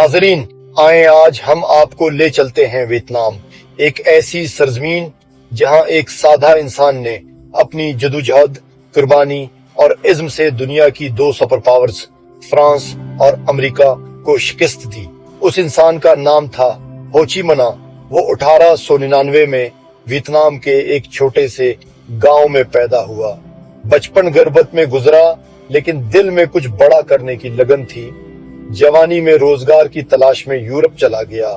नाजरीन, आए आज हम आपको ले चलते हैं वियतनाम, एक ऐसी सरजमीन जहां एक सादा इंसान ने अपनी जदोजहद, कुर्बानी और इज्म से दुनिया की दो सुपर पावर्स फ्रांस और अमेरिका को शिकस्त दी। उस इंसान का नाम था हो ची मिन्ह। वो 1899 में वियतनाम के एक छोटे से गांव में पैदा हुआ। बचपन गुर्बत में गुजरा, लेकिन दिल में कुछ बड़ा करने की लगन थी। जवानी में रोजगार की तलाश में यूरोप चला गया।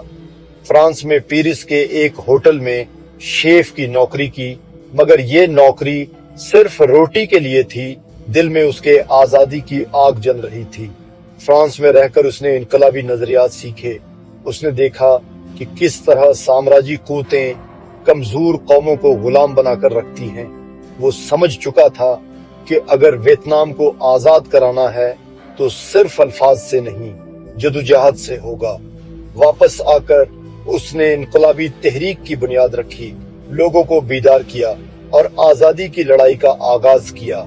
फ्रांस में पेरिस के एक होटल में शेफ की नौकरी की, मगर ये नौकरी सिर्फ रोटी के लिए थी। दिल में उसके आजादी की आग जल रही थी। फ्रांस में रहकर उसने इनकलाबी नजरियात सीखे। उसने देखा कि किस तरह साम्राज्यी कुव्वतें कमजोर कौमों को गुलाम बनाकर रखती हैं। वो समझ चुका था कि अगर वियतनाम को आजाद कराना है तो सिर्फ अल्फाज से नहीं, जदोजहद से होगा। वापस आकर उसने इनकलाबी तहरीक की बुनियाद रखी, लोगों को बेदार किया और आजादी की लड़ाई का आगाज किया।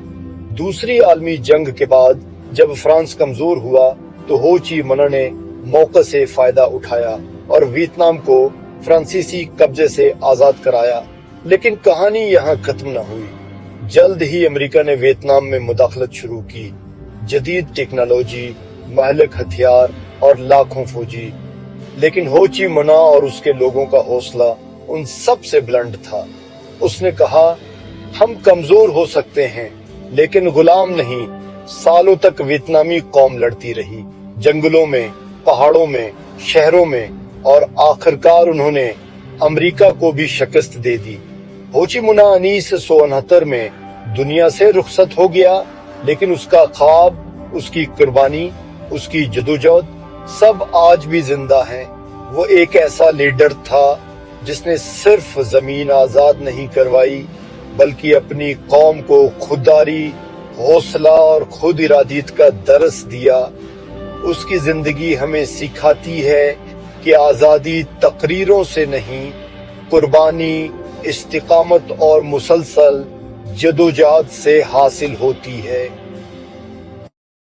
दूसरी आलमी जंग के बाद जब फ्रांस कमजोर हुआ तो हो ची मिन्ह ने मौके से फायदा उठाया और वियतनाम को फ्रांसीसी कब्जे से आजाद कराया। लेकिन कहानी यहाँ खत्म न हुई। जल्द ही अमेरिका ने वियतनाम में मुदाखलत शुरू की। जदीद टेक्नोलॉजी, महलक हथियार और लाखों फौजी। लेकिन हो ची मिन्ह और उसके लोगों का हौसला उन सब से बुलंद था। उसने कहा, हम कमजोर हो सकते हैं लेकिन गुलाम नहीं। सालों तक वियतनामी कौम लड़ती रही, जंगलों में, पहाड़ों में, शहरों में, और आखिरकार उन्होंने अमेरिका को भी शिकस्त दे दी। हो ची मिन्ह 1969 में दुनिया से रुखसत हो गया, लेकिन उसका ख्वाब, उसकी कुर्बानी, उसकी जदोजहद सब आज भी जिंदा है। वो एक ऐसा लीडर था जिसने सिर्फ जमीन आजाद नहीं करवाई, बल्कि अपनी कौम को खुददारी, हौसला और खुद इरादियत का दर्स दिया। उसकी जिंदगी हमें सिखाती है कि आजादी तकरीरों से नहीं, कुर्बानी, इस्तिकामत और मुसलसल जदोजहद से हासिल होती है।